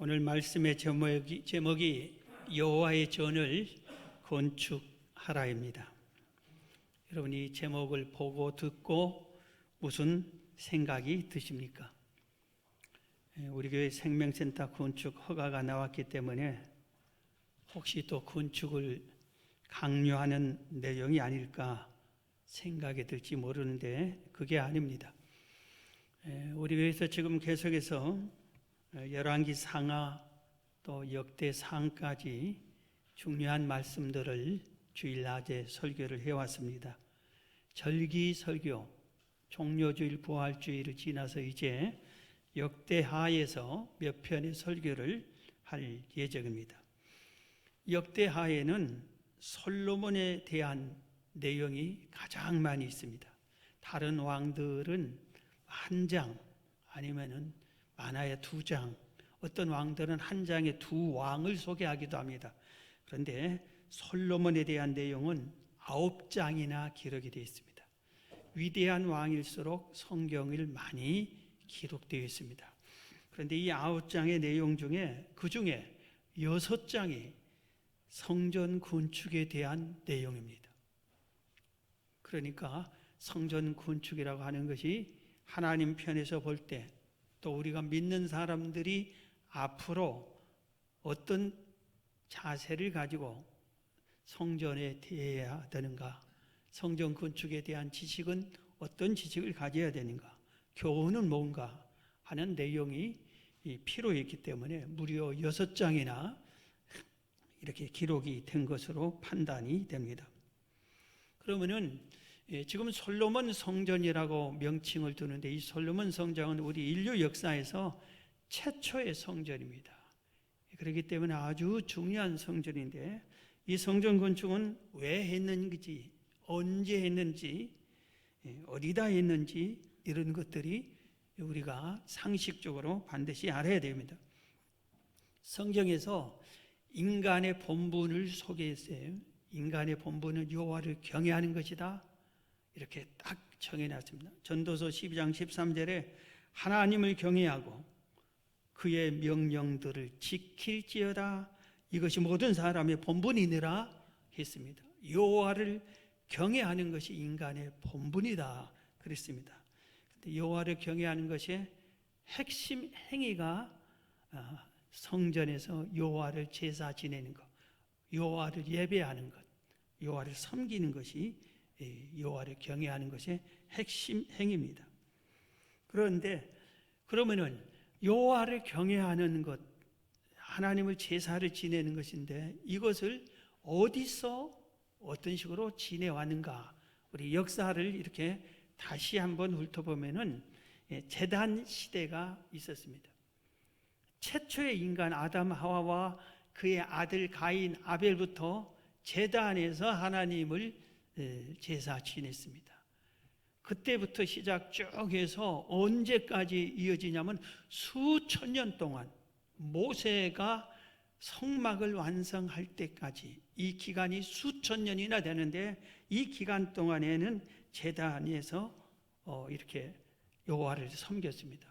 오늘 말씀의 제목이 여호와의 전을 건축하라입니다. 여러분, 이 제목을 보고 듣고 무슨 생각이 드십니까? 우리 교회 생명센터 건축 허가가 나왔기 때문에 혹시 또 건축을 강요하는 내용이 아닐까 생각이 들지 모르는데 그게 아닙니다. 우리 교회에서 지금 계속해서 열왕기 상하 또 역대 상까지 중요한 말씀들을 주일 낮에 설교를 해왔습니다. 절기 설교, 종료주일 부활주일을 지나서 이제 역대하에서 몇 편의 설교를 할 예정입니다. 역대하에는 솔로몬에 대한 내용이 가장 많이 있습니다. 다른 왕들은 한 장 아니면은 많아야 2장, 어떤 왕들은 한 장에 2왕을 소개하기도 합니다. 그런데 솔로몬에 대한 내용은 9장이나 기록이 되어 있습니다. 위대한 왕일수록 성경을 많이 기록되어 있습니다. 그런데 이 9장의 내용 중에 그 중에 6장이 성전 건축에 대한 내용입니다. 그러니까 성전 건축이라고 하는 것이 하나님 편에서 볼 때 또 우리가 믿는 사람들이 앞으로 어떤 자세를 가지고 성전에 대해야 되는가, 성전 건축에 대한 지식은 어떤 지식을 가져야 되는가, 교훈은 뭔가 하는 내용이 필요했기 때문에 무려 6장이나 이렇게 기록이 된 것으로 판단이 됩니다. 그러면은 지금 솔로몬 성전이라고 명칭을 두는데 이 솔로몬 성전은 우리 인류 역사에서 최초의 성전입니다. 그렇기 때문에 아주 중요한 성전인데 이 성전 건축은 왜 했는지, 언제 했는지, 어디다 했는지 이런 것들이 우리가 상식적으로 반드시 알아야 됩니다. 성경에서 인간의 본분을 소개했어요. 인간의 본분은 여호와를 경외하는 것이다. 이렇게 딱 정해놨습니다. 전도서 12장 13절에 하나님을 경외하고 그의 명령들을 지킬지어다. 이것이 모든 사람의 본분이니라 했습니다. 여호와를 경외하는 것이 인간의 본분이다 그랬습니다. 여호와를 경외하는 것의 핵심 행위가 성전에서 여호와를 제사 지내는 것, 여호와를 예배하는 것, 여호와를 섬기는 것이 여호와를 경외하는 것의 핵심 행위입니다. 그런데 그러면은 여호와를 경외하는 것, 하나님을 제사를 지내는 것인데 이것을 어디서 어떤 식으로 지내왔는가? 우리 역사를 이렇게 다시 한번 훑어보면은 제단 시대가 있었습니다. 최초의 인간 아담 하와와 그의 아들 가인 아벨부터 제단에서 하나님을 제사 지냈습니다. 그때부터 시작 쭉 해서 언제까지 이어지냐면 수천 년 동안 모세가 성막을 완성할 때까지 이 기간이 수천 년이나 되는데 이 기간 동안에는 제단에서 이렇게 여호와를 섬겼습니다.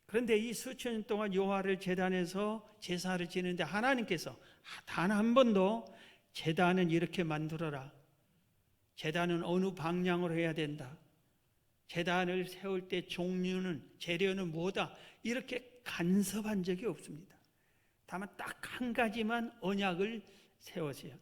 그런데 이 수천 년 동안 여호와를 제단에서 제사를 지내는데 하나님께서 단 한 번도 제단은 이렇게 만들어라, 제단은 어느 방향으로 해야 된다, 제단을 세울 때 종류는, 재료는 뭐다, 이렇게 간섭한 적이 없습니다. 다만 딱 한 가지만 언약을 세웠어요.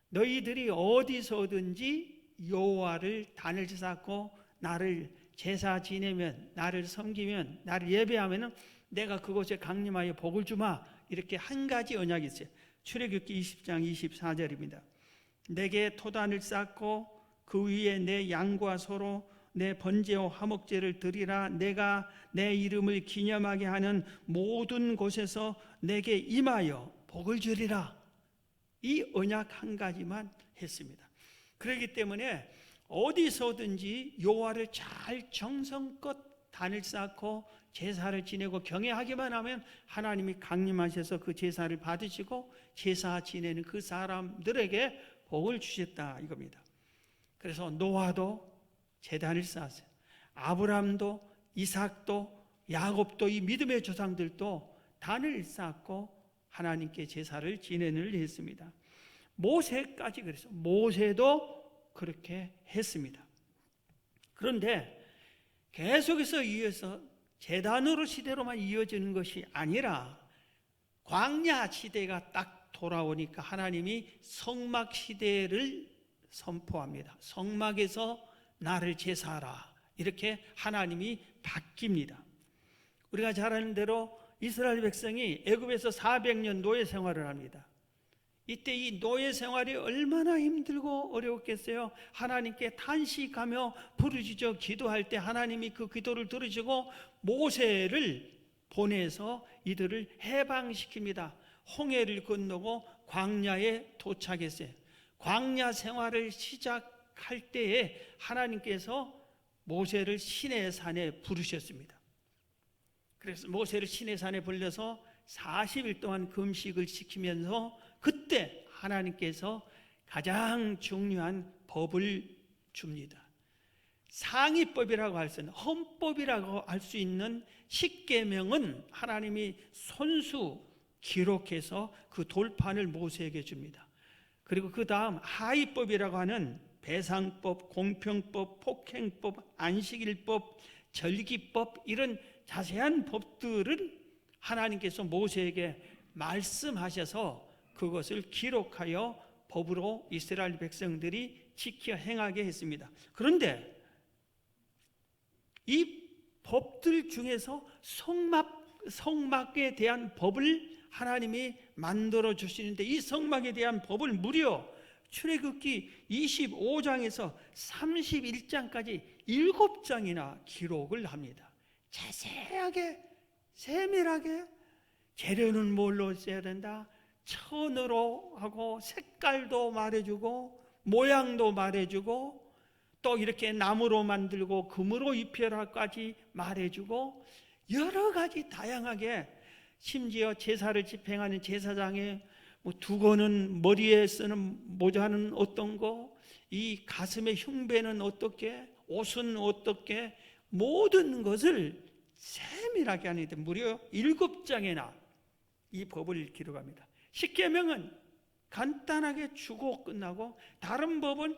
너희들이 어디서든지 여호와를 단을 쌓고 나를 제사 지내면, 나를 섬기면, 나를 예배하면 내가 그곳에 강림하여 복을 주마. 이렇게 한 가지 언약이 있어요. 출애굽기 20장 24절입니다. 내게 토단을 쌓고 그 위에 내 양과 소로 내 번제와 화목제를 드리라. 내가 내 이름을 기념하게 하는 모든 곳에서 내게 임하여 복을 주리라. 이 언약 한 가지만 했습니다. 그렇기 때문에 어디서든지 여호와를 잘 정성껏 단을 쌓고 제사를 지내고 경외하기만 하면 하나님이 강림하셔서 그 제사를 받으시고 제사 지내는 그 사람들에게 복을 주셨다 이겁니다. 그래서 노아도 제단을 쌓았어요. 아브라함도, 이삭도, 야곱도, 이 믿음의 조상들도 단을 쌓고 하나님께 제사를 진행을 했습니다. 모세까지 그랬어요. 모세도 그렇게 했습니다. 그런데 계속해서 이어서 제단으로 시대로만 이어지는 것이 아니라 광야 시대가 딱 돌아오니까 하나님이 성막 시대를 선포합니다. 성막에서 나를 제사하라, 이렇게 하나님이 바뀝니다. 우리가 잘 아는 대로 이스라엘 백성이 애굽에서 400년 노예 생활을 합니다. 이때 이 노예 생활이 얼마나 힘들고 어려웠겠어요. 하나님께 탄식하며 부르짖어 기도할 때 하나님이 그 기도를 들으시고 모세를 보내서 이들을 해방시킵니다. 홍해를 건너고 광야에 도착했어요. 광야 생활을 시작할 때에 하나님께서 모세를 시내산에 부르셨습니다. 그래서 모세를 시내산에 불러서 40일 동안 금식을 시키면서 그때 하나님께서 가장 중요한 법을 줍니다. 상위법이라고 할 수 있는, 헌법이라고 할 수 있는 십계명은 하나님이 손수 기록해서 그 돌판을 모세에게 줍니다. 그리고 그 다음 하위법이라고 하는 배상법, 공평법, 폭행법, 안식일법, 절기법, 이런 자세한 법들은 하나님께서 모세에게 말씀하셔서 그것을 기록하여 법으로 이스라엘 백성들이 지켜 행하게 했습니다. 그런데 이 법들 중에서 성막에 대한 법을 하나님이 만들어 주시는데, 이 성막에 대한 법을 무려 출애굽기 25장에서 31장까지 7장이나 기록을 합니다. 자세하게 세밀하게 재료는 뭘로 써야 된다, 천으로 하고 색깔도 말해주고 모양도 말해주고 또 이렇게 나무로 만들고 금으로 입혀라까지 말해주고 여러 가지 다양하게, 심지어 제사를 집행하는 제사장의 두거는 머리에 쓰는 모자는 어떤 거, 이 가슴의 흉배는 어떻게, 옷은 어떻게, 모든 것을 세밀하게 하는데 무려 7장에나 이 법을 기록합니다. 십계명은 간단하게 주고 끝나고, 다른 법은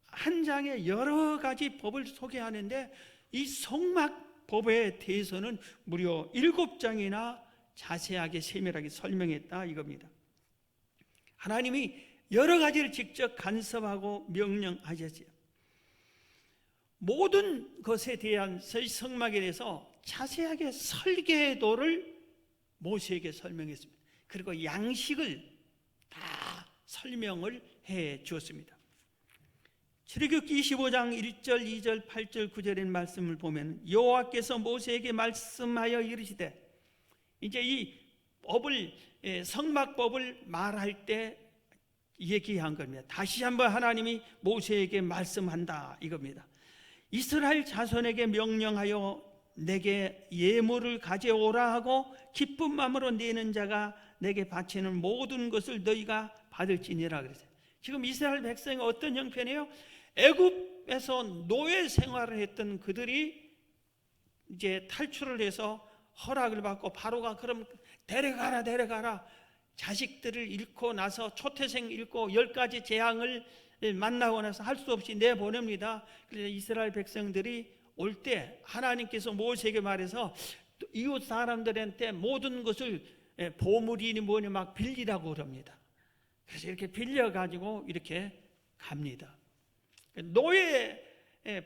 한 장에 여러 가지 법을 소개하는데 이 성막법에 대해서는 무려 7장이나 자세하게 세밀하게 설명했다 이겁니다. 하나님이 여러 가지를 직접 간섭하고 명령하셨어요. 모든 것에 대한 성막에 대해서 자세하게 설계도를 모세에게 설명했습니다. 그리고 양식을 다 설명을 해 주었습니다. 출애굽기 25장 1절, 2절, 8절, 9절의 말씀을 보면 여호와께서 모세에게 말씀하여 이르시되, 이제 이 법을, 성막법을 말할 때 얘기한 겁니다. 다시 한번 하나님이 모세에게 말씀한다 이겁니다. 이스라엘 자손에게 명령하여 내게 예물을 가져오라 하고 기쁜 마음으로 내는 자가 내게 바치는 모든 것을 너희가 받을지니라 그랬어요. 지금 이스라엘 백성이 어떤 형편이에요? 애굽에서 노예 생활을 했던 그들이 이제 탈출을 해서 허락을 받고 바로가 그럼 데려가라 자식들을 잃고 나서 초태생 잃고 10가지 재앙을 만나고 나서 할 수 없이 내보냅니다. 그래서 이스라엘 백성들이 올 때 하나님께서 모세에게 말해서 이웃 사람들한테 모든 것을 보물이니 뭐니 막 빌리라고 그럽니다. 그래서 이렇게 빌려가지고 이렇게 갑니다. 노예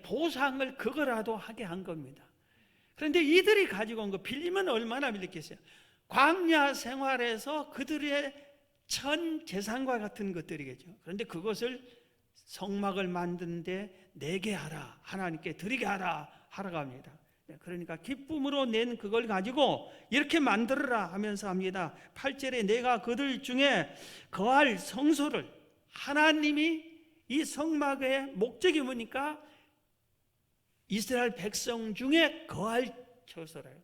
보상을 그거라도 하게 한 겁니다. 그런데 이들이 가지고 온 거 빌리면 얼마나 빌렸겠어요? 광야 생활에서 그들의 전 재산과 같은 것들이겠죠. 그런데 그것을 성막을 만드는데 내게 하라, 하나님께 드리게 하라 하라고 합니다. 그러니까 기쁨으로 낸 그걸 가지고 이렇게 만들어라 하면서 합니다. 8절에 내가 그들 중에 거할 성소를, 하나님이 이 성막의 목적이 뭐니까 이스라엘 백성 중에 거할 처소래요.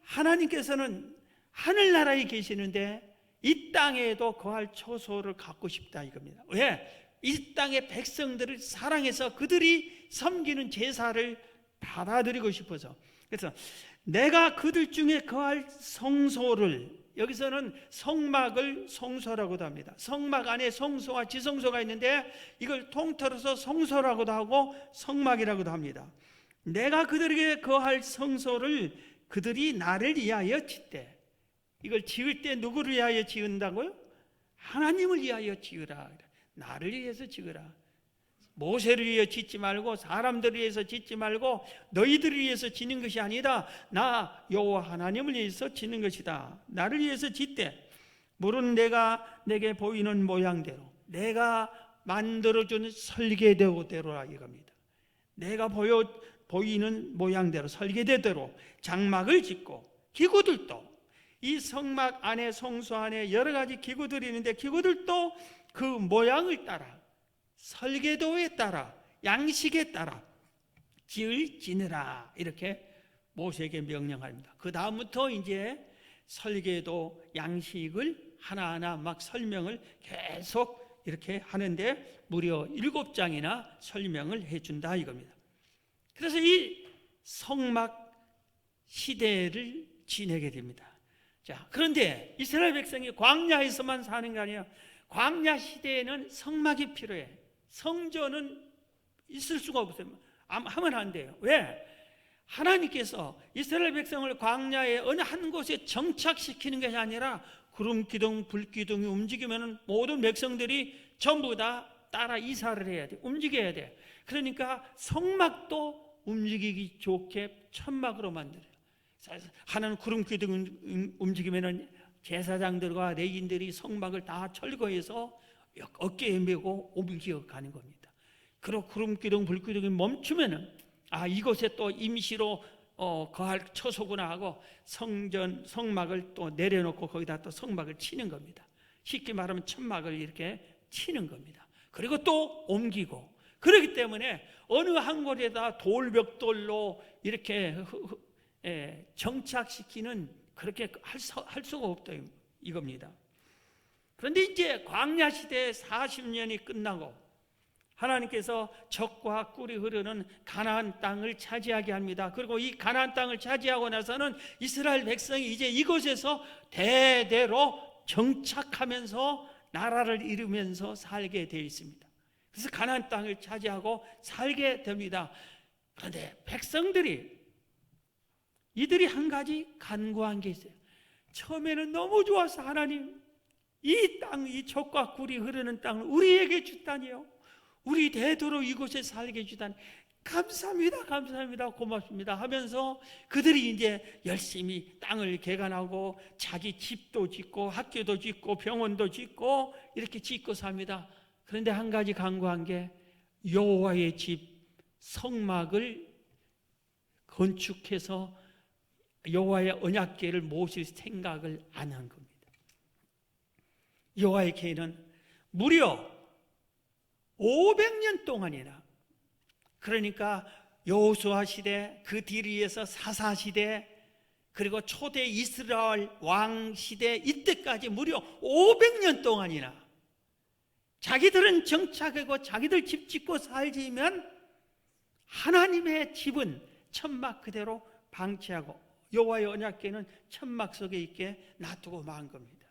하나님께서는 하늘나라에 계시는데 이 땅에도 거할 처소를 갖고 싶다 이겁니다. 왜? 이 땅의 백성들을 사랑해서 그들이 섬기는 제사를 받아들이고 싶어서. 그래서 내가 그들 중에 거할 성소를, 여기서는 성막을 성소라고도 합니다. 성막 안에 성소와 지성소가 있는데 이걸 통틀어서 성소라고도 하고 성막이라고도 합니다. 내가 그들에게 거할 성소를 그들이 나를 위하여 짓되, 이걸 지을 때 누구를 위하여 지은다고요? 하나님을 위하여 지으라. 나를 위해서 지으라. 모세를 위해 짓지 말고 사람들을 위해서 짓지 말고 너희들을 위해서 짓는 것이 아니다. 나 여호와 하나님을 위해서 짓는 것이다. 나를 위해서 짓되 물은 내가 내게 보이는 모양대로, 내가 만들어준 설계대로라 이겁니다. 내가 보이는 모양대로 설계대로 장막을 짓고, 기구들도 이 성막 안에 성소 안에 여러 가지 기구들이 있는데 기구들도 그 모양을 따라 설계도에 따라 양식에 따라 지으라 이렇게 모세에게 명령합니다. 그 다음부터 이제 설계도 양식을 하나하나 막 설명을 계속 이렇게 하는데 무려 7장이나 설명을 해준다 이겁니다. 그래서 이 성막 시대를 지내게 됩니다. 자, 그런데 이스라엘 백성이 광야에서만 사는 게 아니에요. 광야 시대에는 성막이 필요해. 성전은 있을 수가 없어요. 하면 안 돼요. 왜? 하나님께서 이스라엘 백성을 광야의 어느 한 곳에 정착시키는 것이 아니라 구름 기둥, 불 기둥이 움직이면 모든 백성들이 전부 다 따라 이사를 해야 돼. 움직여야 돼. 그러니까 성막도 움직이기 좋게 천막으로 만들어요. 하나는 구름 기둥 움직이면 제사장들과 레위인들이 성막을 다 철거해서 어깨에 메고 옮겨 가는 겁니다. 그리고 구름 기둥, 불 기둥이 멈추면은 이곳에 또 임시로 거할 처소구나 하고 성막을 또 내려놓고 거기다 또 성막을 치는 겁니다. 쉽게 말하면 천막을 이렇게 치는 겁니다. 그리고 또 옮기고, 그렇기 때문에 어느 한 곳에다 돌벽돌로 이렇게 정착시키는 그렇게 할 수가 없다 이겁니다. 그런데 이제 광야 시대 40년이 끝나고 하나님께서 젖과 꿀이 흐르는 가나안 땅을 차지하게 합니다. 그리고 이 가나안 땅을 차지하고 나서는 이스라엘 백성이 이제 이곳에서 대대로 정착하면서 나라를 이루면서 살게 되어 있습니다. 그래서 가나안 땅을 차지하고 살게 됩니다. 그런데 백성들이 이들이 한 가지 간구한 게 있어요. 처음에는 너무 좋아서 하나님, 이 땅, 이 젖과 꿀이 흐르는 땅을 우리에게 주다니요, 우리 대도록 이곳에 살게 해주다니 감사합니다, 감사합니다, 고맙습니다 하면서 그들이 이제 열심히 땅을 개간하고 자기 집도 짓고 학교도 짓고 병원도 짓고 이렇게 짓고 삽니다. 그런데 한 가지 간구한 게 여호와의 집 성막을 건축해서 여호와의 언약궤를 모실 생각을 안 한 겁니다. 여호와의 궤는 무려 500년 동안이나, 그러니까 여호수아 시대, 그 뒤에서 사사 시대, 그리고 초대 이스라엘 왕 시대, 이때까지 무려 500년 동안이나 자기들은 정착하고 자기들 집 짓고 살지만 하나님의 집은 천막 그대로 방치하고 여호와의 언약궤는 천막 속에 있게 놔두고 만 겁니다.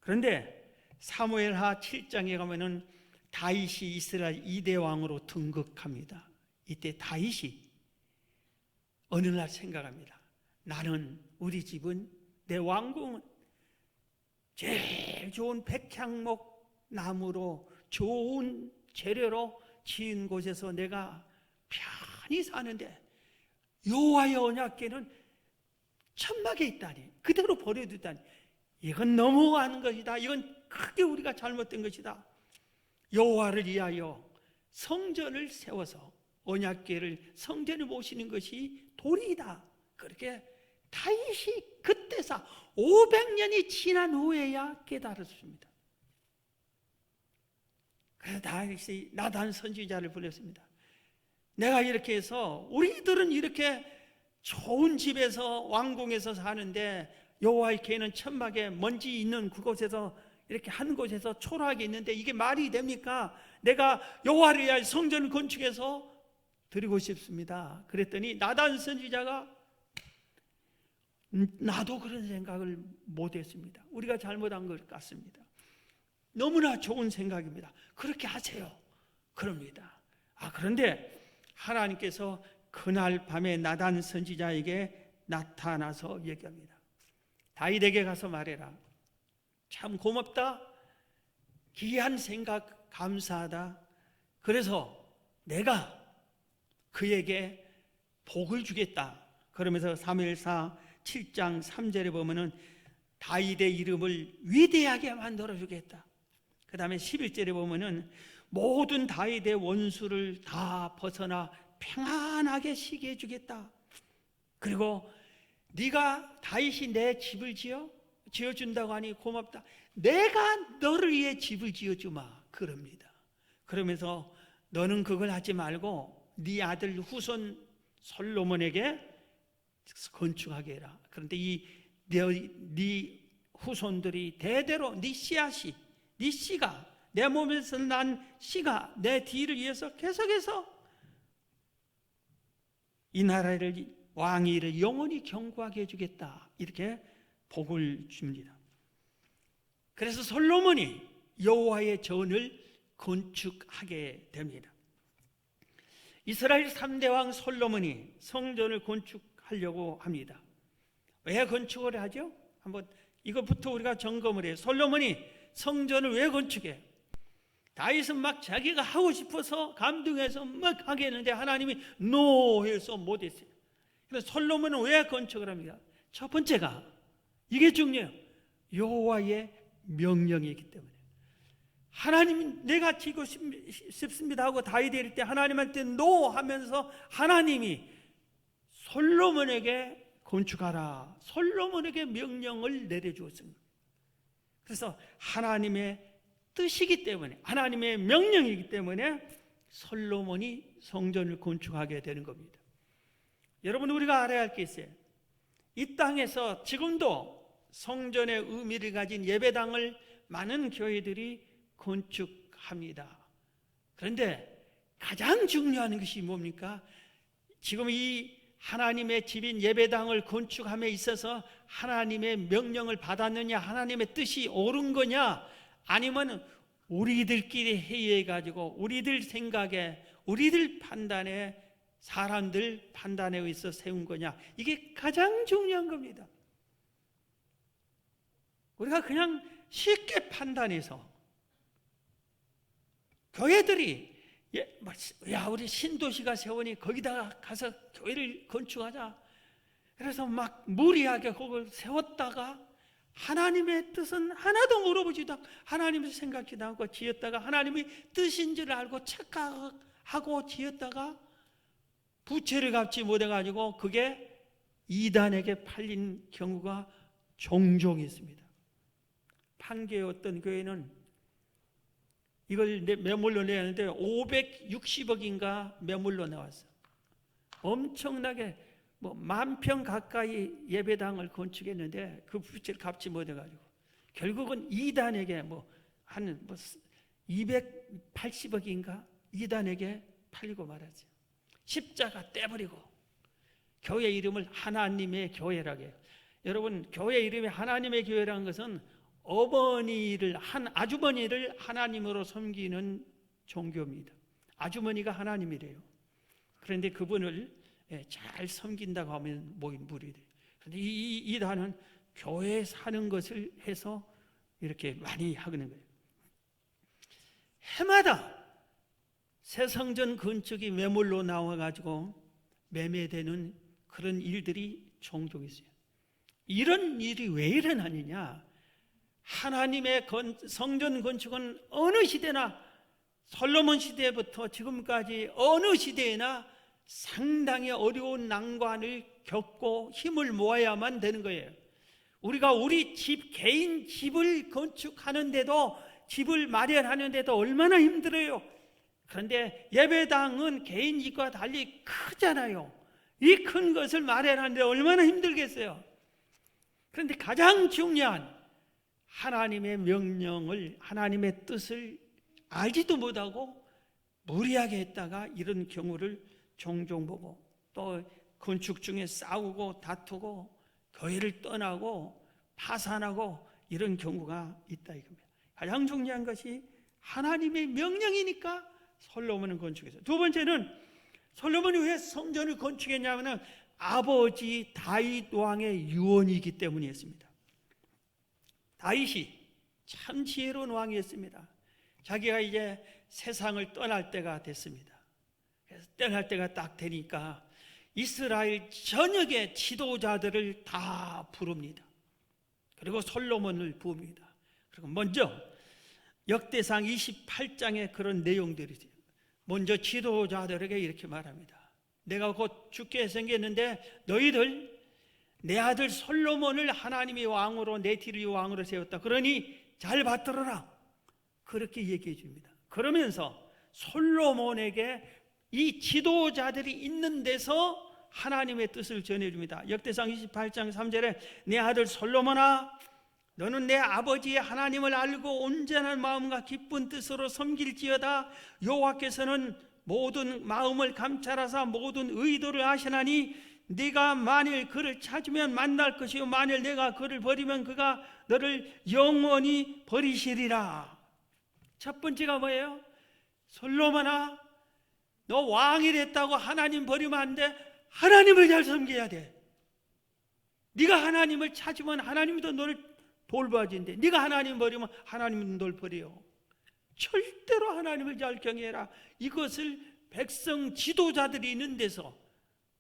그런데 사무엘하 7장에 가면은 다윗이 이스라엘 2대 왕으로 등극합니다. 이때 다윗이 어느 날 생각합니다. 나는, 우리 집은, 내 왕궁은 제일 좋은 백향목 나무로 좋은 재료로 지은 곳에서 내가 편히 사는데 여호와의 언약궤는 천막에 있다니, 그대로 버려두다니, 이건 너무하는 것이다. 이건 크게 우리가 잘못된 것이다. 여호와를 위하여 성전을 세워서 언약궤를 성전에 모시는 것이 도리이다. 그렇게 다윗이 그때서 500년이 지난 후에야 깨달았습니다. 그래서 다윗이 나단 선지자를 불렀습니다. 내가 이렇게 해서, 우리들은 이렇게 좋은 집에서 왕궁에서 사는데 여호와의 궤는 천막에 먼지 있는 그곳에서 이렇게 한 곳에서 초라하게 있는데 이게 말이 됩니까? 내가 여호와를 위하여 성전을 건축해서 드리고 싶습니다. 그랬더니 나단 선지자가 나도 그런 생각을 못했습니다. 우리가 잘못한 것 같습니다. 너무나 좋은 생각입니다. 그렇게 하세요. 그럽니다. 그런데 하나님께서 그날 밤에 나단 선지자에게 나타나서 얘기합니다. 다윗에게 가서 말해라. 참 고맙다. 귀한 생각 감사하다. 그래서 내가 그에게 복을 주겠다. 그러면서 사무엘상 7장 3절에 보면은 다윗의 이름을 위대하게 만들어 주겠다. 그 다음에 11절에 보면은 모든 다윗의 원수를 다 벗어나 평안하게 쉬게 해주겠다. 그리고 네가 다윗이 내 집을 지어준다고 하니 고맙다. 내가 너를 위해 집을 지어주마. 그럽니다. 그러면서 너는 그걸 하지 말고 네 아들 후손 솔로몬에게 건축하게 해라. 그런데 네 후손들이 대대로 네 씨앗이, 네 씨가, 내 몸에서 난 씨가 내 뒤를 이어서 계속해서 이 나라를 왕위를 영원히 경고하게 해주겠다. 이렇게 복을 줍니다. 그래서 솔로몬이 여호와의 전을 건축하게 됩니다. 이스라엘 3대 왕 솔로몬이 성전을 건축하려고 합니다. 왜 건축을 하죠? 한번 이것부터 우리가 점검을 해요. 솔로몬이 성전을 왜 건축해? 다윗은 막 자기가 하고 싶어서 감동해서 막 하게 했는데 하나님이 노 해서 못했어요. 그래서 솔로몬은 왜 건축을 합니까? 첫 번째가 이게 중요해요. 여호와의 명령이기 때문에. 하나님 내가 지고 싶습니다 하고 다윗이 이럴 때 하나님한테 노 하면서 하나님이 솔로몬에게 건축하라. 솔로몬에게 명령을 내려주었습니다. 그래서 하나님의 뜻이기 때문에, 하나님의 명령이기 때문에 솔로몬이 성전을 건축하게 되는 겁니다. 여러분, 우리가 알아야 할 게 있어요. 이 땅에서 지금도 성전의 의미를 가진 예배당을 많은 교회들이 건축합니다. 그런데 가장 중요한 것이 뭡니까? 지금 이 하나님의 집인 예배당을 건축함에 있어서 하나님의 명령을 받았느냐, 하나님의 뜻이 옳은 거냐, 아니면 우리들끼리 회의해가지고 우리들 생각에, 우리들 판단에, 사람들 판단에 의해서 세운 거냐, 이게 가장 중요한 겁니다. 우리가 그냥 쉽게 판단해서 교회들이 야 우리 신도시가 세우니 거기다가 가서 교회를 건축하자. 그래서 막 무리하게 그걸 세웠다가 하나님의 뜻은 하나도 물어보지도 않고 하나님을 생각지도 않고 지었다가 하나님의 뜻인 줄 알고 착각하고 지었다가 부채를 갚지 못해가지고 그게 이단에게 팔린 경우가 종종 있습니다. 판교의 어떤 교회는 이걸 매물로 내는데 560억인가 매물로 나왔어. 엄청나게 뭐 10,000평 가까이 예배당을 건축했는데 그 부채를 갚지 못해가지고 결국은 이단에게 한 280억인가 이단에게 팔리고 말았죠. 십자가 떼버리고 교회 이름을 하나님의 교회라고 해요. 여러분, 교회 이름이 하나님의 교회라는 것은 아주머니를 하나님으로 섬기는 종교입니다. 아주머니가 하나님이래요. 그런데 그분을 잘 섬긴다고 하면 모인 무리들. 그런데 이 단은 교회에 사는 것을 해서 이렇게 많이 하는 거예요. 해마다 새 성전 건축이 매물로 나와가지고 매매되는 그런 일들이 종종 있어요. 이런 일이 왜 일어나느냐? 하나님의 성전 건축은 어느 시대나 솔로몬 시대부터 지금까지 어느 시대에나 상당히 어려운 난관을 겪고 힘을 모아야만 되는 거예요. 우리가 우리 개인 집을 건축하는데도, 집을 마련하는데도 얼마나 힘들어요. 그런데 예배당은 개인 집과 달리 크잖아요. 이 큰 것을 마련하는데 얼마나 힘들겠어요. 그런데 가장 중요한 하나님의 명령을, 하나님의 뜻을 알지도 못하고 무리하게 했다가 이런 경우를 종종 보고, 또 건축 중에 싸우고 다투고 교회를 떠나고 파산하고 이런 경우가 있다 이겁니다. 가장 중요한 것이 하나님의 명령이니까 솔로몬은 건축했어요. 두 번째는 솔로몬이 왜 성전을 건축했냐면 아버지 다윗 왕의 유언이기 때문이었습니다. 다윗이 참 지혜로운 왕이었습니다. 자기가 이제 세상을 떠날 때가 됐습니다. 그래서 떠날 때가 딱 되니까 이스라엘 전역의 지도자들을 다 부릅니다. 그리고 솔로몬을 부릅니다. 그리고 먼저 역대상 28장에 그런 내용들이 있어요. 먼저 지도자들에게 이렇게 말합니다. 내가 곧 죽게 생겼는데 너희들 내 아들 솔로몬을 하나님이 왕으로 내 뒤를 왕으로 세웠다. 그러니 잘 받들어라. 그렇게 얘기해 줍니다. 그러면서 솔로몬에게 이 지도자들이 있는 데서 하나님의 뜻을 전해줍니다. 역대상 28장 3절에 내 아들 솔로몬아 너는 내 아버지의 하나님을 알고 온전한 마음과 기쁜 뜻으로 섬길지어다. 여호와께서는 모든 마음을 감찰하사 모든 의도를 아시나니 네가 만일 그를 찾으면 만날 것이요 만일 내가 그를 버리면 그가 너를 영원히 버리시리라. 첫 번째가 뭐예요? 솔로몬아 너 왕이 됐다고 하나님 버리면 안 돼. 하나님을 잘 섬겨야 돼. 네가 하나님을 찾으면 하나님도 너를 돌봐준대. 네가 하나님 버리면 하나님은 널 버려요. 절대로 하나님을 잘 경외해라. 이것을 백성 지도자들이 있는 데서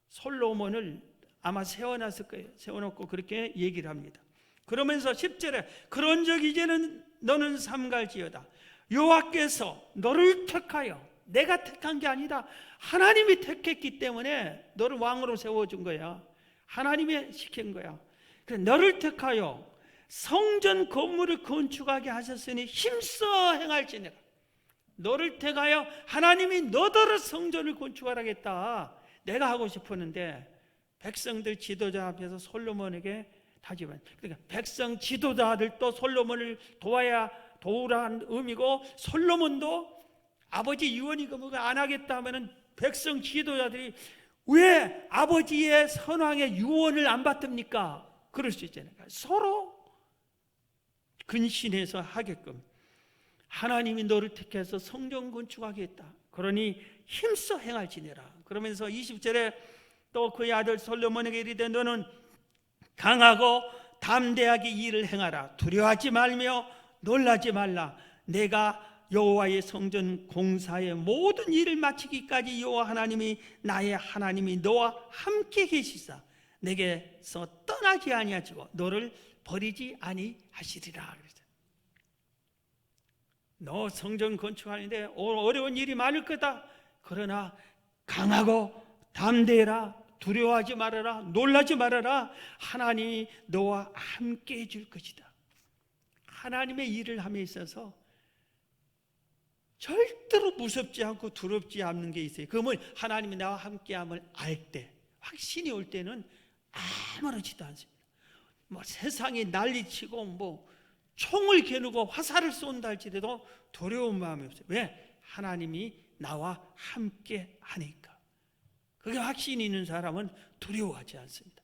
솔로몬을 아마 세워놨을 거예요. 세워놓고 그렇게 얘기를 합니다. 그러면서 10절에 그런즉 이제는 너는 삼갈지어다. 여호와께서 너를 택하여 내가 택한 게 아니다. 하나님이 택했기 때문에 너를 왕으로 세워준 거야. 하나님이 시킨 거야. 그래서 너를 택하여 성전 건물을 건축하게 하셨으니 힘써 행할지니라. 너를 택하여 하나님이 너더러 성전을 건축하라겠다. 내가 하고 싶었는데 백성들 지도자 앞에서 솔로몬에게 다짐한. 그러니까 백성 지도자들도 솔로몬을 도우라는 의미고 솔로몬도 아버지 유언이고 뭐가 안 하겠다 하면은 백성 지도자들이 왜 아버지의 선왕의 유언을 안 받습니까? 그럴 수 있잖아요. 서로 근신해서 하게끔 하나님이 너를 택해서 성전 건축하겠다. 그러니 힘써 행할지니라. 그러면서 20절에 또 그의 아들 솔로몬에게 이르되 너는 강하고 담대하게 일을 행하라. 두려워하지 말며 놀라지 말라. 내가 여호와의 성전 공사의 모든 일을 마치기까지 여호와 하나님이 나의 하나님이 너와 함께 계시사 내게서 떠나지 아니하시고 너를 버리지 아니하시리라. 너 성전 건축하는데 어려운 일이 많을 거다. 그러나 강하고 담대해라. 두려워하지 말아라. 놀라지 말아라. 하나님이 너와 함께 해줄 것이다. 하나님의 일을 함에 있어서 절대로 무섭지 않고 두렵지 않는 게 있어요. 그러면 하나님이 나와 함께함을 알 때, 확신이 올 때는 아무렇지도 않습니다. 뭐 세상이 난리치고 뭐 총을 겨누고 화살을 쏜다 할지라도 두려운 마음이 없어요. 왜? 하나님이 나와 함께 하니까. 그게 확신이 있는 사람은 두려워하지 않습니다.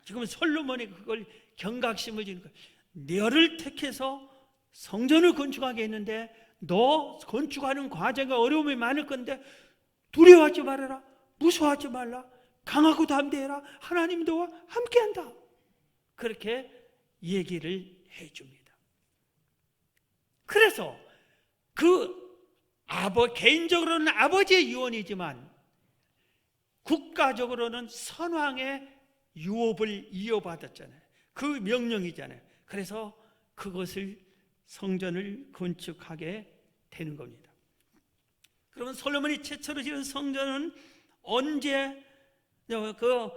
지금 솔로몬이 그걸 경각심을 주는 거예요. 너를 택해서 성전을 건축하게 했는데 너 건축하는 과정과 어려움이 많을 건데 두려워하지 말아라. 무서워하지 말라. 강하고 담대해라. 하나님 너와 함께한다. 그렇게 얘기를 해줍니다. 그래서 개인적으로는 아버지의 유언이지만 국가적으로는 선왕의 유업을 이어받았잖아요. 그 명령이잖아요. 그래서 그것을 성전을 건축하게 되는 겁니다. 그러면 솔로몬이 최초로 지은 성전은 언제, 그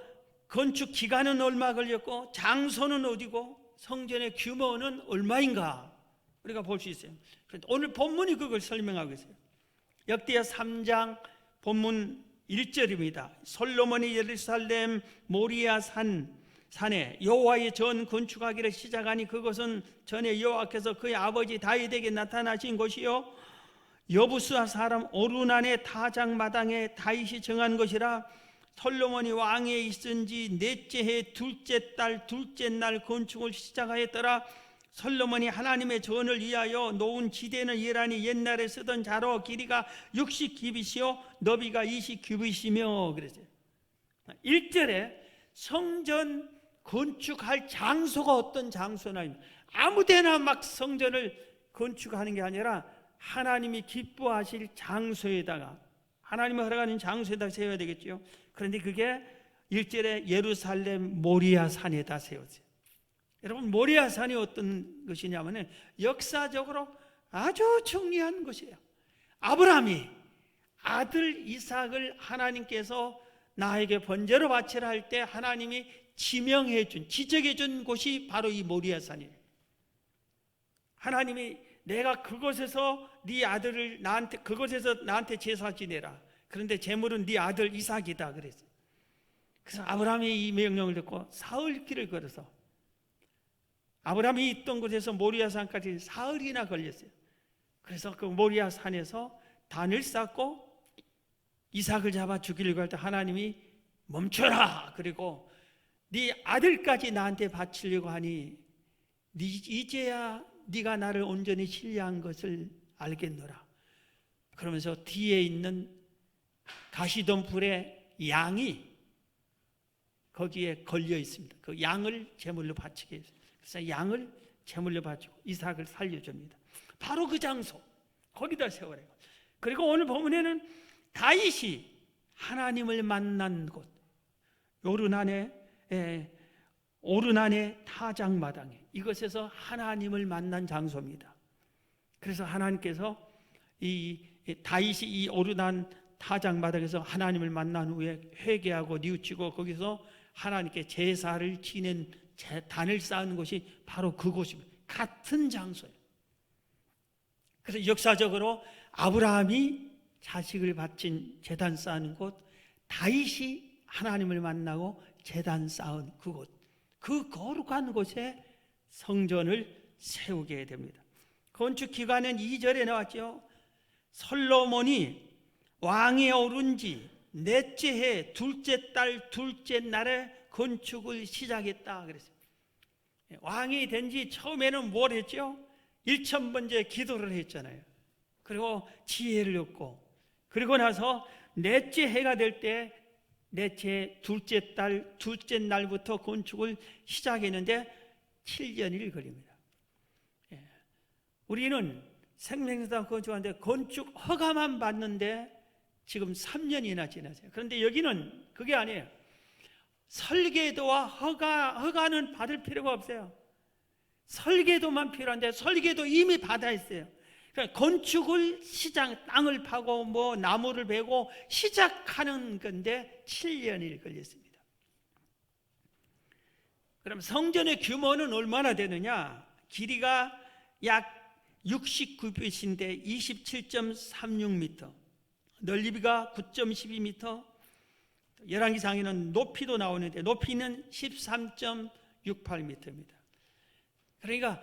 건축 기간은 얼마 걸렸고 장소는 어디고 성전의 규모는 얼마인가 우리가 볼 수 있어요. 오늘 본문이 그걸 설명하고 있어요. 역대하 3장 본문 1절입니다. 솔로몬이 예루살렘 모리아 산에 여호와의 전 건축하기를 시작하니 그것은 전에 여호와께서 그의 아버지 다윗에게 나타나신 곳이요 여부스와 사람 오르난의 타작마당에 다윗이 정한 것이라. 솔로몬이 왕위에 있은 지 넷째 해 둘째 달 둘째 날 건축을 시작하였더라. 솔로몬이 하나님의 전을 위하여 놓은 지대는 이라니 옛날에 쓰던 자로 길이가 60규빗이요 너비가 20규빗이며 그랬어요. 1절에 성전 건축할 장소가 어떤 장소나 아무데나 막 성전을 건축하는 게 아니라 하나님이 기뻐하실 장소에다가 하나님이 허락하는 장소에다 세워야 되겠죠. 그런데 그게 1절에 예루살렘 모리아 산에다 세웠어요. 여러분 모리아 산이 어떤 것이냐면 역사적으로 아주 중요한 것이에요. 아브라함이 아들 이삭을 하나님께서 나에게 번제로 바치라 할 때 하나님이 지명해 준, 지적해 준 곳이 바로 이 모리아 산이에요. 하나님이 내가 그곳에서 네 아들을 그곳에서 나한테 제사 지내라. 그런데 제물은 네 아들 이삭이다 그랬어요. 그래서 아브라함이 이 명령을 듣고 사흘길을 걸어서 아브라함이 있던 곳에서 모리아 산까지 사흘이나 걸렸어요. 그래서 그 모리아 산에서 단을 쌓고 이삭을 잡아 죽이려고 할 때 하나님이 멈춰라. 그리고 네 아들까지 나한테 바치려고 하니 이제야 네가 나를 온전히 신뢰한 것을 알겠노라. 그러면서 뒤에 있는 가시던 불에 양이 거기에 걸려 있습니다. 그 양을 제물로 바치게 했어요. 그래서 양을 제물로 바치고 이삭을 살려줍니다. 바로 그 장소 거기다 세워라. 그리고 오늘 본문에는 다윗이 하나님을 만난 곳 오르난의 타작마당에 이것에서 하나님을 만난 장소입니다. 그래서 하나님께서 이 다윗이 이 오르난 타작마당에서 하나님을 만난 후에 회개하고 뉘우치고 거기서 하나님께 제사를 지낸 단을 쌓은 곳이 바로 그곳입니다. 같은 장소예요. 그래서 역사적으로 아브라함이 자식을 바친 제단 쌓는 곳, 다윗이 하나님을 만나고 제단 쌓은 그곳, 그 거룩한 곳에 성전을 세우게 됩니다. 건축 기간은 2절에 나왔죠. 솔로몬이 왕위에 오른 지 넷째 해 둘째 달 둘째 날에 건축을 시작했다 그랬어요. 왕이 된 지 처음에는 뭘 했죠? 1000번째 기도를 했잖아요. 그리고 지혜를 얻고 그리고 나서 넷째 해가 될 때 넷째 둘째 달 둘째 날부터 건축을 시작했는데 7년이 걸립니다. 우리는 생명상 건축하는데 건축 허가만 받는데 지금 3년이나 지났어요. 그런데 여기는 그게 아니에요. 설계도와 허가는 받을 필요가 없어요. 설계도만 필요한데 설계도 이미 받아 있어요. 그러니까 건축을 땅을 파고 나무를 베고 시작하는 건데 7년이 걸렸습니다. 그럼 성전의 규모는 얼마나 되느냐? 길이가 약 69뷿인데 27.36m, 넓이가 9.12m, 열왕기상에는 높이도 나오는데 높이는 13.68m입니다. 그러니까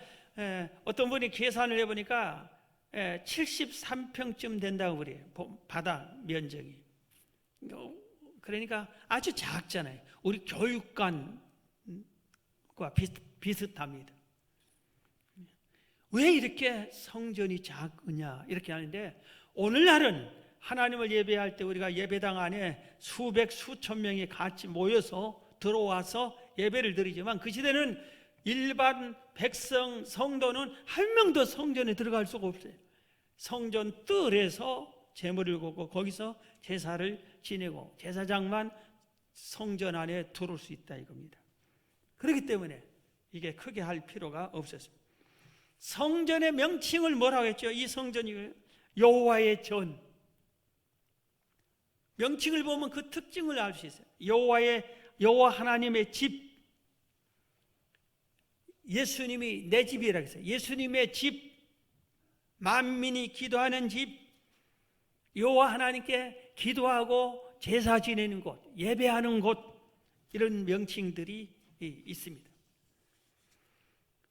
어떤 분이 계산을 해보니까 73평쯤 된다고 그래요. 바다 면적이. 그러니까 아주 작잖아요. 우리 교육관과 비슷합니다. 왜 이렇게 성전이 작으냐 이렇게 하는데, 오늘날은 하나님을 예배할 때 우리가 예배당 안에 수천 명이 같이 모여서 들어와서 예배를 드리지만, 그 시대는 일반 백성 성도는 한 명도 성전에 들어갈 수가 없어요. 성전 뜰에서 제물을 굽고 거기서 제사를 지내고 제사장만 성전 안에 들어올 수 있다 이겁니다. 그렇기 때문에 이게 크게 할 필요가 없었습니다. 성전의 명칭을 뭐라고 했죠? 이 성전이 여호와의 전. 명칭을 보면 그 특징을 알 수 있어요. 여호와 하나님의 집. 예수님이 내 집이라고 했어요. 예수님의 집, 만민이 기도하는 집, 여호와 하나님께 기도하고 제사 지내는 곳, 예배하는 곳, 이런 명칭들이 있습니다.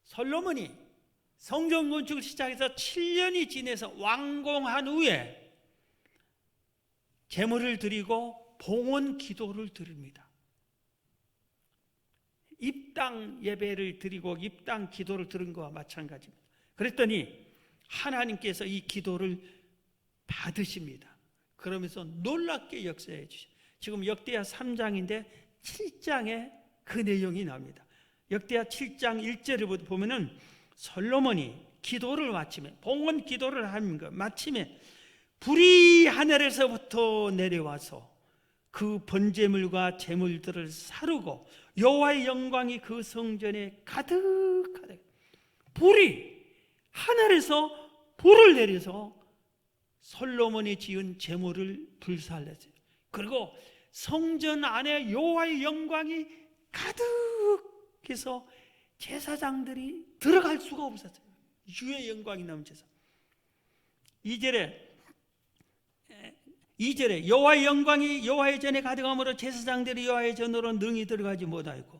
솔로몬이 성전 건축을 시작해서 7년이 지내서 완공한 후에 제물을 드리고 봉헌 기도를 드립니다. 입당 예배를 드리고 입당 기도를 드린 것과 마찬가지입니다. 그랬더니 하나님께서 이 기도를 받으십니다. 그러면서 놀랍게 역사해 주셔. 지금 역대하 3장인데 7장에 그 내용이 나옵니다. 역대하 7장 1절을 보면은 솔로몬이 기도를 마치며 봉헌 기도를 하는 것 마침에 불이 하늘에서부터 내려와서 그 번제물과 제물들을 사르고 여호와의 영광이 그 성전에 가득하다. 불이 하늘에서 불을 내려서 솔로몬이 지은 제물을 불살랐어요. 그리고 성전 안에 여호와의 영광이 가득해서 제사장들이 들어갈 수가 없었어요. 주의 영광이 나온 제사. 2절에 여호와의 영광이 여호와의 전에 가득함으로 제사장들이 여호와의 전으로 능히 들어가지 못하였고,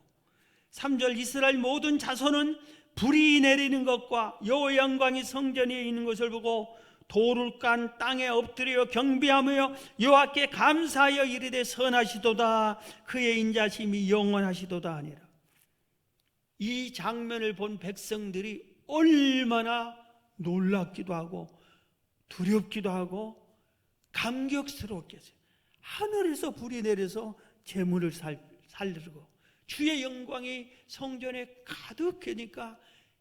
3절 이스라엘 모든 자손은 불이 내리는 것과 여호와의 영광이 성전에 있는 것을 보고 돌을 깐 땅에 엎드려 경배하며 여호와께 감사하여 이르되 선하시도다 그의 인자심이 영원하시도다 하니라. 이 장면을 본 백성들이 얼마나 놀랍기도 하고 두렵기도 하고 감격스러웠겠어요. 하늘에서 불이 내려서 제물을 살리고 주의 영광이 성전에 가득하니까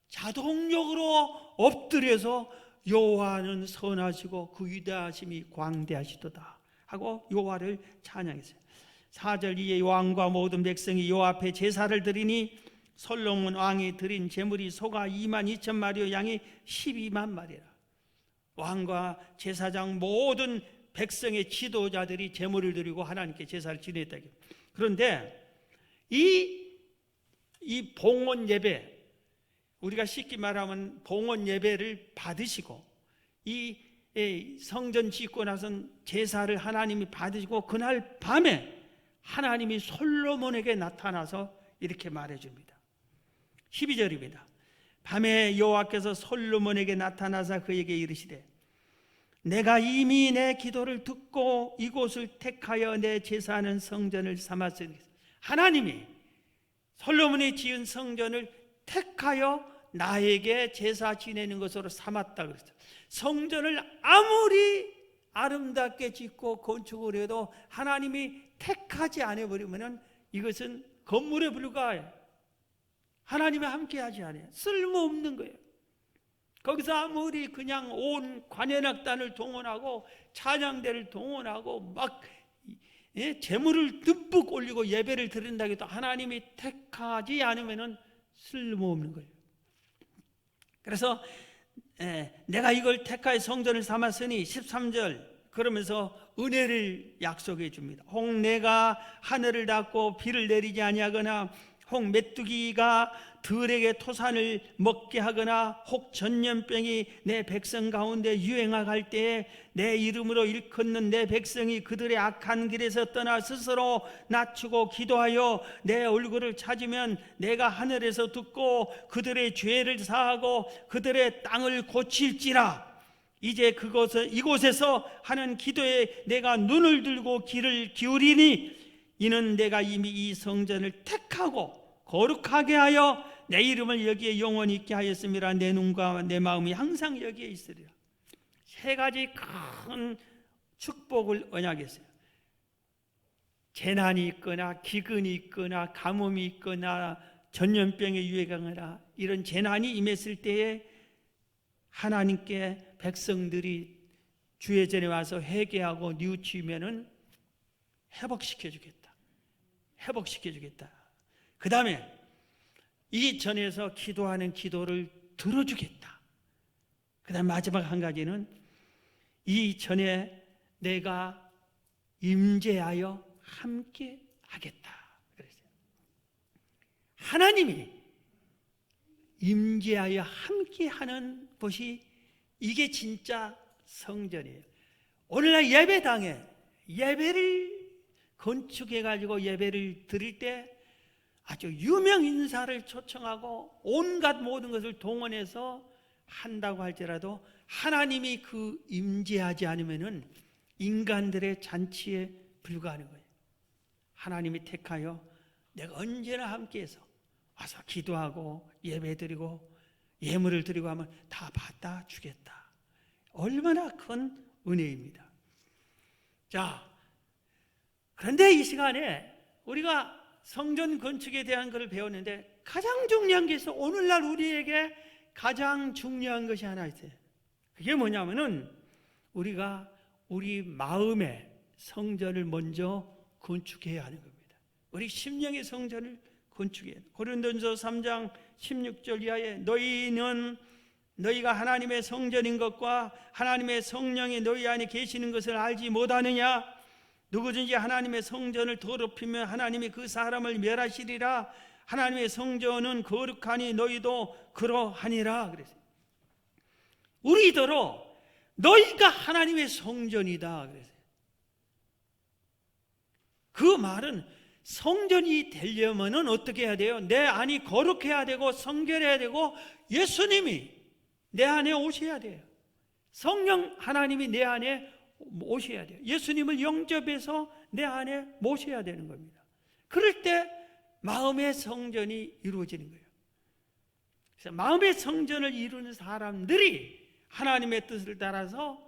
자동적으로 엎드려서 여호와는 선하시고 그 위대하심이 광대하시도다 하고 여호와를 찬양했어요. 4절 이에 왕과 모든 백성이 여호와 앞에 제사를 드리니 솔로몬 왕이 드린 제물이 소가 22,000마리요 양이 12만 마리라. 왕과 제사장 모든 백성의 지도자들이 제물을 드리고 하나님께 제사를 지냈다. 그런데 이 봉헌 예배, 우리가 쉽게 말하면 봉헌 예배를 받으시고 이 성전 짓고 나선 제사를 하나님이 받으시고 그날 밤에 하나님이 솔로몬에게 나타나서 이렇게 말해줍니다. 12절입니다. 밤에 여호와께서 솔로몬에게 나타나사 그에게 이르시되 내가 이미 내 기도를 듣고 이곳을 택하여 내 제사하는 성전을 삼았으니, 하나님이 솔로몬이 지은 성전을 택하여 나에게 제사 지내는 것으로 삼았다 그랬어요. 성전을 아무리 아름답게 짓고 건축을 해도 하나님이 택하지 않아 버리면 이것은 건물에 불과해요. 하나님이 함께하지 않아요. 쓸모없는 거예요. 거기서 아무리 그냥 온 관현악단을 동원하고 찬양대를 동원하고 막 제물을 듬뿍 올리고 예배를 드린다고 해도 하나님이 택하지 않으면 쓸모없는 거예요. 그래서 내가 이걸 택하여 성전을 삼았으니 13절 그러면서 은혜를 약속해 줍니다. 혹 내가 하늘을 닫고 비를 내리지 아니하거나 혹 메뚜기가 들에게 토산을 먹게 하거나 혹 전염병이 내 백성 가운데 유행할 때에 내 이름으로 일컫는 내 백성이 그들의 악한 길에서 떠나 스스로 낮추고 기도하여 내 얼굴을 찾으면 내가 하늘에서 듣고 그들의 죄를 사하고 그들의 땅을 고칠지라. 이제 이곳에서 하는 기도에 내가 눈을 들고 귀를 기울이니 이는 내가 이미 이 성전을 택하고 거룩하게 하여 내 이름을 여기에 영원히 있게 하였음이라. 내 눈과 내 마음이 항상 여기에 있으리라. 세 가지 큰 축복을 언약했어요. 재난이 있거나 기근이 있거나 가뭄이 있거나 전염병에 유행하거나 이런 재난이 임했을 때에 하나님께 백성들이 주의 전에 와서 회개하고 뉘우치면은 회복시켜 주겠다. 회복시켜 주겠다. 그 다음에 이 전에서 기도하는 기도를 들어주겠다. 그 다음 마지막 한 가지는 이 전에 내가 임재하여 함께 하겠다 그랬어요. 하나님이 임재하여 함께 하는 곳이 이게 진짜 성전이에요. 오늘날 예배당에 예배를 건축해가지고 예배를 드릴 때 아주 유명 인사를 초청하고 온갖 모든 것을 동원해서 한다고 할지라도 하나님이 그 임재하지 않으면은 인간들의 잔치에 불과하는 거예요. 하나님이 택하여 내가 언제나 함께해서 와서 기도하고 예배드리고 예물을 드리고 하면 다 받아 주겠다. 얼마나 큰 은혜입니다. 자, 그런데 이 시간에 우리가 성전 건축에 대한 것을 배웠는데 가장 중요한 게 있어. 오늘날 우리에게 가장 중요한 것이 하나 있어요. 그게 뭐냐면은 우리가 우리 마음의 성전을 먼저 건축해야 하는 겁니다. 우리 심령의 성전을 건축해야 해요. 고린도전서 3장 16절 이하에 너희가 하나님의 성전인 것과 하나님의 성령이 너희 안에 계시는 것을 알지 못하느냐? 누구든지 하나님의 성전을 더럽히면 하나님이 그 사람을 멸하시리라. 하나님의 성전은 거룩하니 너희도 그러하니라. 그랬어요. 우리더러 너희가 하나님의 성전이다. 그랬어요. 그 말은 성전이 되려면 어떻게 해야 돼요? 내 안이 거룩해야 되고 성결해야 되고 예수님이 내 안에 오셔야 돼요. 성령 하나님이 내 안에 오셔야 돼요. 예수님을 영접해서 내 안에 모셔야 되는 겁니다. 그럴 때 마음의 성전이 이루어지는 거예요. 그래서 마음의 성전을 이루는 사람들이 하나님의 뜻을 따라서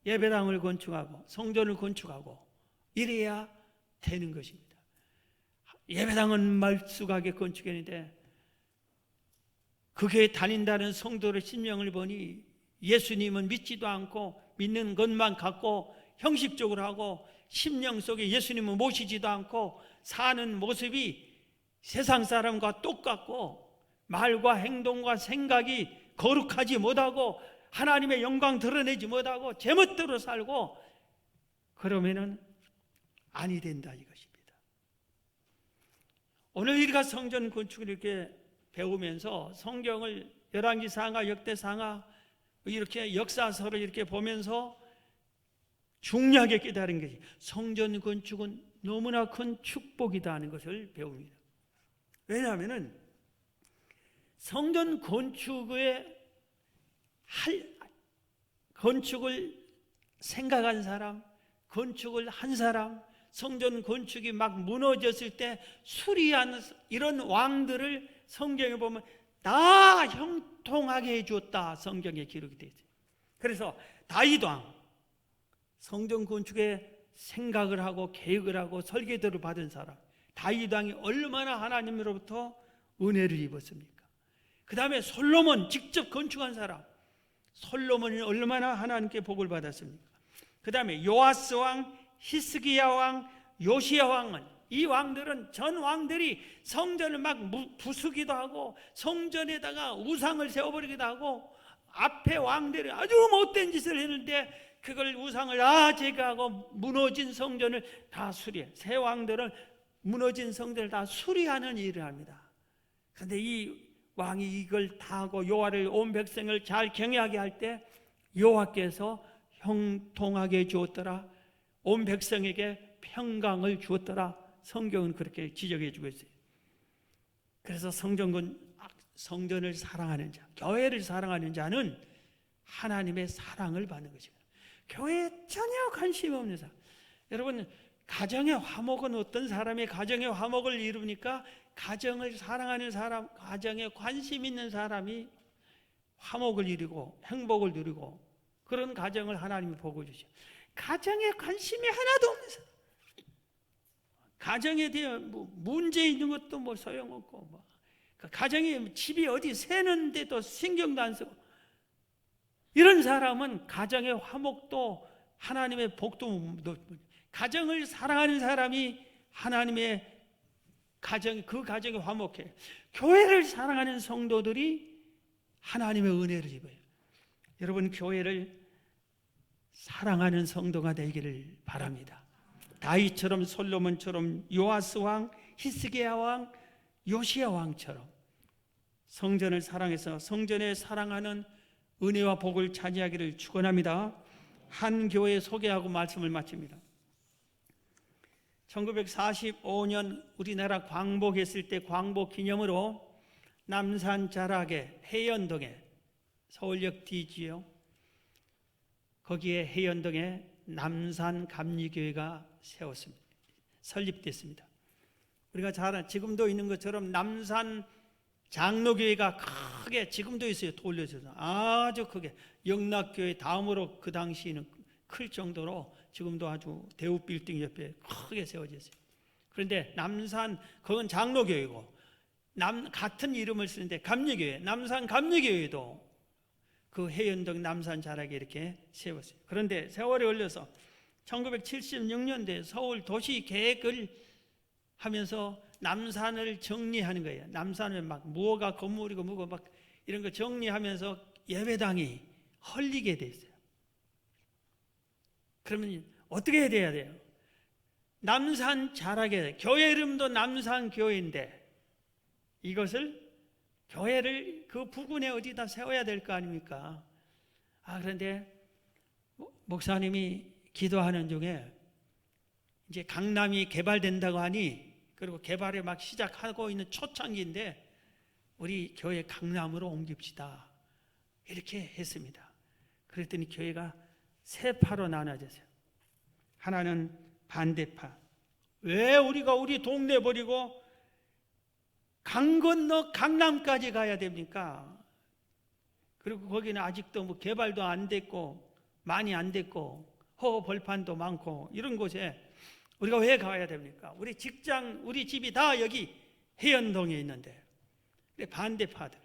예배당을 건축하고 성전을 건축하고 이래야 되는 것입니다. 예배당은 말쑥하게 건축했는데 그 교회 다닌다는 성도의 심령을 보니 예수님은 믿지도 않고 믿는 것만 갖고 형식적으로 하고 심령 속에 예수님을 모시지도 않고 사는 모습이 세상 사람과 똑같고 말과 행동과 생각이 거룩하지 못하고 하나님의 영광 드러내지 못하고 제멋대로 살고 그러면은 아니 된다 이것입니다. 오늘 우리가 성전 건축을 이렇게 배우면서 성경을 열왕기상하 역대상하 이렇게 역사서를 이렇게 보면서 중요하게 깨달은 것이 성전 건축은 너무나 큰 축복이다 하는 것을 배웁니다. 왜냐하면 성전 건축을 생각한 사람, 건축을 한 사람, 성전 건축이 막 무너졌을 때 수리한 이런 왕들을 성경에 보면 다 형통하게 해주었다 성경에 기록이 되어 있어요. 그래서 다윗 왕 성전 건축에 생각을 하고 계획을 하고 설계도를 받은 사람 다윗 왕이 얼마나 하나님으로부터 은혜를 입었습니까? 그 다음에 솔로몬 직접 건축한 사람 솔로몬이 얼마나 하나님께 복을 받았습니까? 그 다음에 요아스 왕, 히스기야 왕, 요시야 왕은 이 왕들은 전 왕들이 성전을 막 부수기도 하고 성전에다가 우상을 세워버리기도 하고 앞에 왕들이 아주 못된 짓을 했는데 그걸 우상을 다 제거하고 무너진 성전을 다 수리해. 새 왕들은 무너진 성전을 다 수리하는 일을 합니다. 그런데 이 왕이 이걸 다 하고 여호와를 온 백성을 잘 경외하게 할 때 여호와께서 형통하게 주었더라. 온 백성에게 평강을 주었더라. 성경은 그렇게 지적해 주고 있어요. 그래서 성전을 사랑하는 자, 교회를 사랑하는 자는 하나님의 사랑을 받는 것입니다. 교회에 전혀 관심이 없는 사람. 여러분, 가정의 화목은 어떤 사람이 가정의 화목을 이루니까 가정을 사랑하는 사람, 가정에 관심 있는 사람이 화목을 이루고 행복을 누리고 그런 가정을 하나님이 보고 주셔. 가정에 관심이 하나도 없는 사람, 가정에 대한 문제 있는 것도 소용없고 가정에 집이 어디 새는데도 신경도 안 쓰고 이런 사람은 가정의 화목도 하나님의 복도 가정을 사랑하는 사람이 하나님의 그 가정이 화목해. 교회를 사랑하는 성도들이 하나님의 은혜를 입어요. 여러분 교회를 사랑하는 성도가 되기를 바랍니다. 다윗처럼 솔로몬처럼 요아스 왕, 히스기야 왕, 요시야 왕처럼 성전을 사랑해서 성전에 사랑하는 은혜와 복을 차지하기를 축원합니다. 한 교회 소개하고 말씀을 마칩니다. 1945년 우리나라 광복했을 때 광복 기념으로 남산 자락에 해연동에 서울역 D지요. 거기에 해연동에 남산 감리교회가 설립됐습니다. 우리가 잘 지금도 있는 것처럼 남산 장로교회가 크게 지금도 있어요. 돌려져서 아주 크게 영락교회 다음으로 그 당시에는 클 정도로 지금도 아주 대우 빌딩 옆에 크게 세워져 있어요. 그런데 남산 그건 장로교회고 같은 이름을 쓰는데 감리교회, 남산 감리교회도 그 해연동 남산 자락에 이렇게 세웠어요. 그런데 세월이 흘러서 1976년도에 서울 도시 계획을 하면서 남산을 정리하는 거예요. 남산을 막 뭐가 건물이고 뭐고 막 이런 거 정리하면서 예배당이 헐리게 돼 있어요. 그러면 어떻게 해야 돼요? 남산 자락에 교회 이름도 남산 교회인데 이것을 교회를 그 부근에 어디다 세워야 될 거 아닙니까? 그런데 목사님이 기도하는 중에 이제 강남이 개발된다고 하니 그리고 개발에 막 시작하고 있는 초창기인데 우리 교회 강남으로 옮깁시다 이렇게 했습니다. 그랬더니 교회가 세 파로 나눠졌어요. 하나는 반대파. 왜 우리가 우리 동네 버리고 강 건너 강남까지 가야 됩니까? 그리고 거기는 아직도 뭐 개발도 안 됐고 많이 안 됐고 벌판도 많고 이런 곳에 우리가 왜 가야 됩니까? 우리 직장, 우리 집이 다 여기 해연동에 있는데 반대파들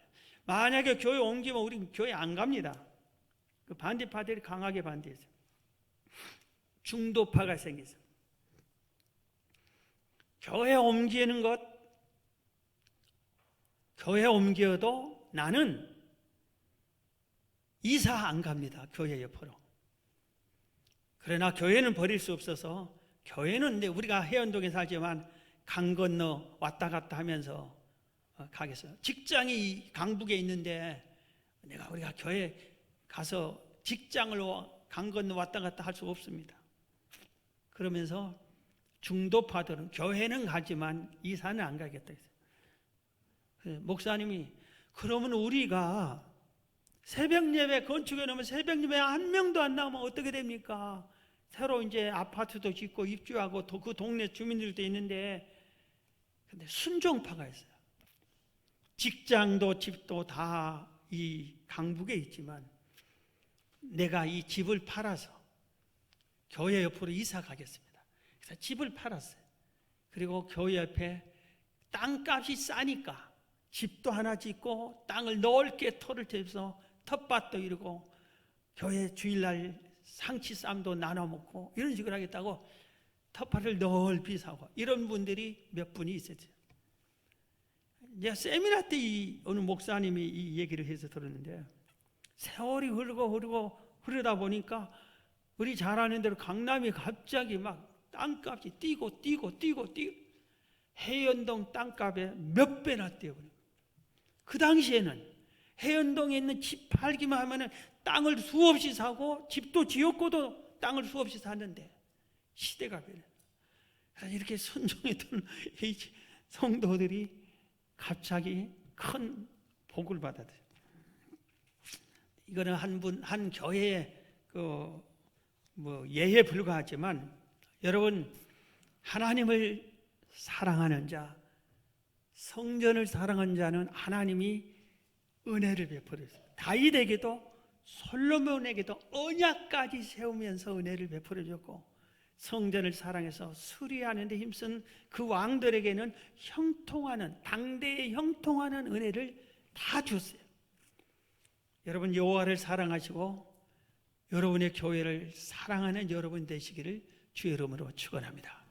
만약에 교회 옮기면 우리 교회 안 갑니다. 그 반대파들이 강하게 반대했어요. 중도파가 생겼어요. 교회 옮기는 것 교회 옮겨도 나는 이사 안 갑니다. 교회 옆으로. 그러나 교회는 버릴 수 없어서 교회는 우리가 해연동에 살지만 강 건너 왔다 갔다 하면서 가겠어요. 직장이 강북에 있는데 우리가 교회 가서 직장을 강 건너 왔다 갔다 할 수 없습니다. 그러면서 중도파들은 교회는 가지만 이사는 안 가겠다 했어요. 목사님이 그러면 우리가 새벽 예배 건축해 놓으면 새벽 예배 한 명도 안 나오면 어떻게 됩니까? 새로 이제 아파트도 짓고 입주하고 그 동네 주민들도 있는데 근데 순종파가 있어요. 직장도 집도 다 이 강북에 있지만 내가 이 집을 팔아서 교회 옆으로 이사 가겠습니다. 그래서 집을 팔았어요. 그리고 교회 옆에 땅값이 싸니까 집도 하나 짓고 땅을 넓게 터를 쳐서 텃밭도 이루고 교회 주일날 상치쌈도 나눠 먹고 이런 식으로 하겠다고 텃밭을 넓이 사고 이런 분들이 몇 분이 있었어요. 이제 세미나 때 어느 목사님이 이 얘기를 해서 들었는데 세월이 흐르다 보니까 우리 잘 아는 대로 강남이 갑자기 막 땅값이 뛰고 해연동 땅값에 몇 배나 뛰어버려요. 그 당시에는 해연동에 있는 집 팔기만 하면 땅을 수없이 사고 집도 지었고도 땅을 수없이 샀는데 시대가 변해. 이렇게 순종했던 성도들이 갑자기 큰 복을 받았어요. 이거는 한 교회의 예에 불과하지만 여러분 하나님을 사랑하는 자, 성전을 사랑하는 자는 하나님이 은혜를 베풀었어요. 다윗에게도 솔로몬에게도 언약까지 세우면서 은혜를 베풀어 줬고 성전을 사랑해서 수리하는 데 힘쓴 그 왕들에게는 당대에 형통하는 은혜를 다 줬어요. 여러분 여호와를 사랑하시고 여러분의 교회를 사랑하는 여러분 되시기를 주의 이름으로 축원합니다.